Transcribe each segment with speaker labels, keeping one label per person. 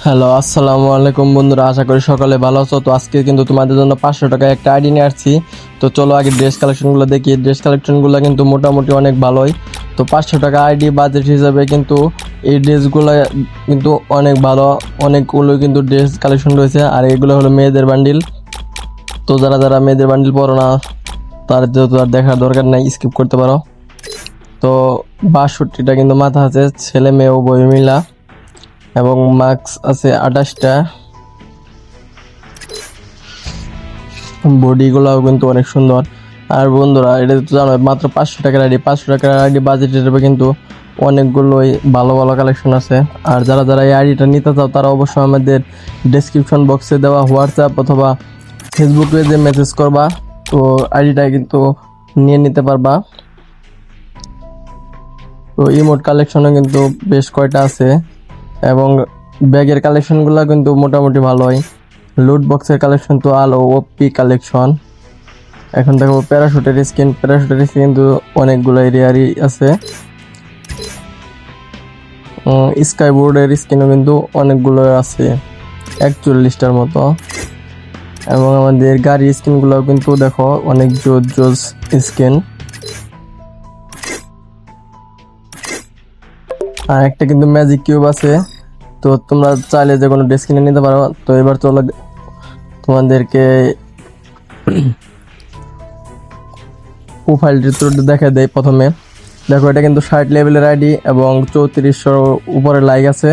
Speaker 1: Hello, আসসালামু আলাইকুম বন্ধুরা, আশা করি সকালে ভালো আছো। তো আজকে কিন্তু তোমাদের জন্য 500 টাকায় একটা আইডি নিয়ে আসছি। তো চলো আগে ড্রেস কালেকশনগুলো দেখি। ড্রেস কালেকশনগুলো কিন্তু মোটামুটি অনেক ভালোই। তো 500 টাকা আইডি বাজেট হিসাবে কিন্তু এই ড্রেসগুলো কিন্তু অনেক ভালো। অনেকগুলো কিন্তু ড্রেস কালেকশন রয়েছে, আর এগুলো হলো মেয়েদের বান্ডিল। তো যারা যারা মেয়েদের বান্ডিল পরো না, তার যেহেতু আর দেখার দরকার নাই, স্কিপ করতে পারো। তো 62টা কিন্তু মাথা আছে, ছেলে মেয়ে উভয় মিলা, এবং মার্কস আছে 28টা। বডিগুলোও কিন্তু অনেক সুন্দর। আর বন্ধুরা, এটা তো জানো মাত্র 500 টাকার আইডি। 500 টাকার আইডি বাজেট হিসেবে কিন্তু অনেকগুলোই ভালো ভালো কালেকশন আছে। আর যারা যারা এই আইডিটা নিতে চাও, তারা অবশ্যই আমাদের ডেসক্রিপশন বক্সে দেওয়া হোয়াটসঅ্যাপ অথবা ফেসবুক পেজে মেসেজ করবা। তো আইডিটা কিন্তু নিয়ে নিতে পারবা। তো ইমোট কালেকশনও কিন্তু বেশ কয়টা আছে, এবং ব্যাগের কালেকশনগুলো কিন্তু মোটামুটি ভালোই। লুট বক্সের কালেকশন তো আলো ওপি কালেকশন। এখন দেখো প্যারাশুটের স্কিন কিন্তু অনেকগুলো এরিয়ারই আছে। স্কাই বোর্ডের স্কিনও কিন্তু অনেকগুলো আছে, 41টার মতো। এবং আমাদের গাড়ির স্কিনগুলো কিন্তু দেখো অনেক জোস জোস স্কিন। আর একটা কিন্তু ম্যাজিক কিউব আছে। তো তোমরা চাইলে যে কোনো ড্রেস কিনে নিতে পারো। তো এবার চলো তোমাদেরকে প্রোফাইল চিত্রটা দেখা দেয়। প্রথমে দেখো, এটা কিন্তু 60 লেভেলের আইডি এবং 3400 উপরে লাইক আছে।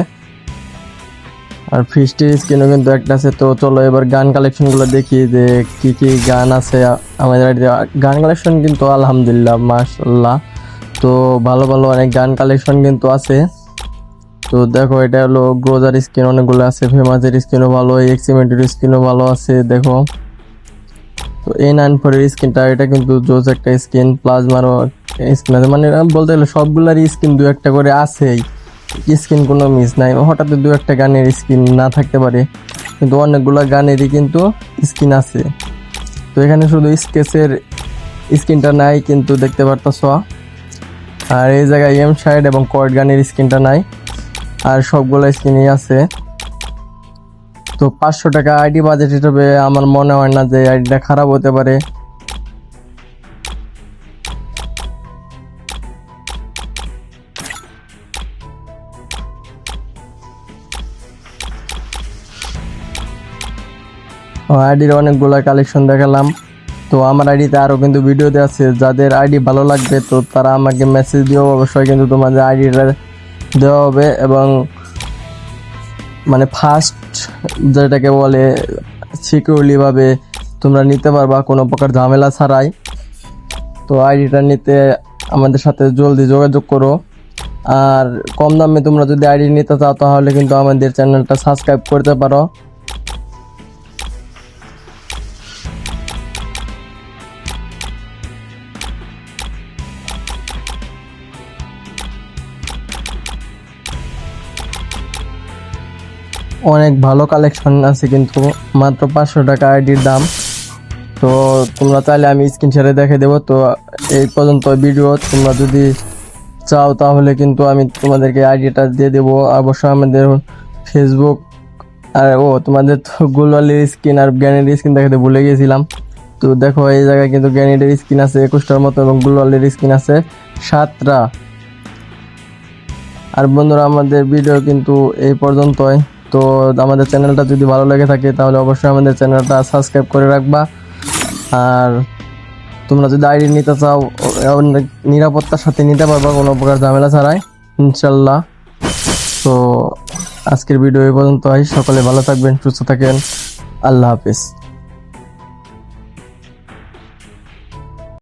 Speaker 1: আর ফিস্টির স্ক্রিনও কিন্তু একটা আছে। তো চলো এবার গান কালেকশনগুলো দেখি যে কি কি গান আছে আমাদের আইডিতে। গান কালেকশন কিন্তু আলহামদুলিল্লাহ মাশাআল্লাহ, তো ভালো ভালো অনেক গান কালেকশন কিন্তু আছে। তো দেখো, এটা হলো গ্রোজার স্কিন অনেকগুলো আছে, ফেমাসের স্কিনও ভালো, এক্সিমেন্টের স্কিনও ভালো আছে। দেখো, তো A94 এর স্কিনটা, এটা কিন্তু জোস একটা স্কিন। প্লাজমারও স্কিন আছে, মানে বলতে গেলে সবগুলারই স্কিন দু একটা করে আছেই, স্কিন কোনো মিস নাই। হঠাৎ দু একটা গানের স্কিন না থাকতে পারে, কিন্তু অনেকগুলো গানেরই কিন্তু স্কিন আছে। তো এখানে শুধু স্কেচের স্কিনটা নাই কিন্তু দেখতে পারতাছ। আর এই জায়গায় এম সাইড এবং কয়েড গানের স্কিনটা নাই, আর সবগুলো স্কিনই আছে। তো 500 টাকা আইডি বাজেট হিসেবে আমার মনে হয় না যে আইডিটা খারাপ হতে পারে। আইডির অনেকগুলো কালেকশন দেখালাম। তো আমার আইডিতে আরও কিন্তু ভিডিও দেওয়া আছে, যাদের আইডি ভালো লাগবে তো তারা আমাকে মেসেজ দিও, অবশ্যই কিন্তু তোমাদের আইডিটা দেওয়া হবে। এবং মানে ফার্স্ট যেটাকে বলে সিকিউরলিভাবে তোমরা নিতে পারবা কোনো প্রকার ঝামেলা ছাড়াই। তো আইডিটা নিতে আমাদের সাথে জলদি যোগাযোগ করো। আর কম দামে তোমরা যদি আইডি নিতে চাও, তাহলে কিন্তু আমাদের চ্যানেলটা সাবস্ক্রাইব করতে পারো। অনেক ভালো কালেকশন আছে কিন্তু মাত্র 500 টাকা আইডির দাম। তো তোমরা চাইলে আমি স্ক্রিনশটে দেখে দেবো। তো এই পর্যন্ত ভিডিও, তোমরা যদি চাও তাহলে কিন্তু আমি তোমাদেরকে আইডিটা দিয়ে দেবো। অবশ্যই আমাদের ফেসবুক, আর তোমাদের তো গুলওয়ালির স্কিন আর গ্যানেডের স্কিন দেখাতে ভুলে গিয়েছিলাম। তো দেখো, এই জায়গায় কিন্তু গ্যানেডের স্কিন আছে 21টার মতো, এবং গুলওয়ালির স্কিন আছে 7টা। আর বন্ধুরা, আমাদের ভিডিও কিন্তু এই পর্যন্তই। তো আমাদের চ্যানেলটা যদি ভালো লেগে থাকে, তাহলে অবশ্যই আমাদের চ্যানেলটা সাবস্ক্রাইব করে রাখবা। আর তোমরা যদি আইডি নিতে চাও, নিরাপত্তার সাথে নিতে পারবা, কোনো প্রকার ঝামেলা ছাড়াই, ইনশাল্লাহ। তো আজকের ভিডিও এই পর্যন্তই। সকলে ভালো থাকবেন, সুস্থ থাকেন। আল্লাহ হাফিজ।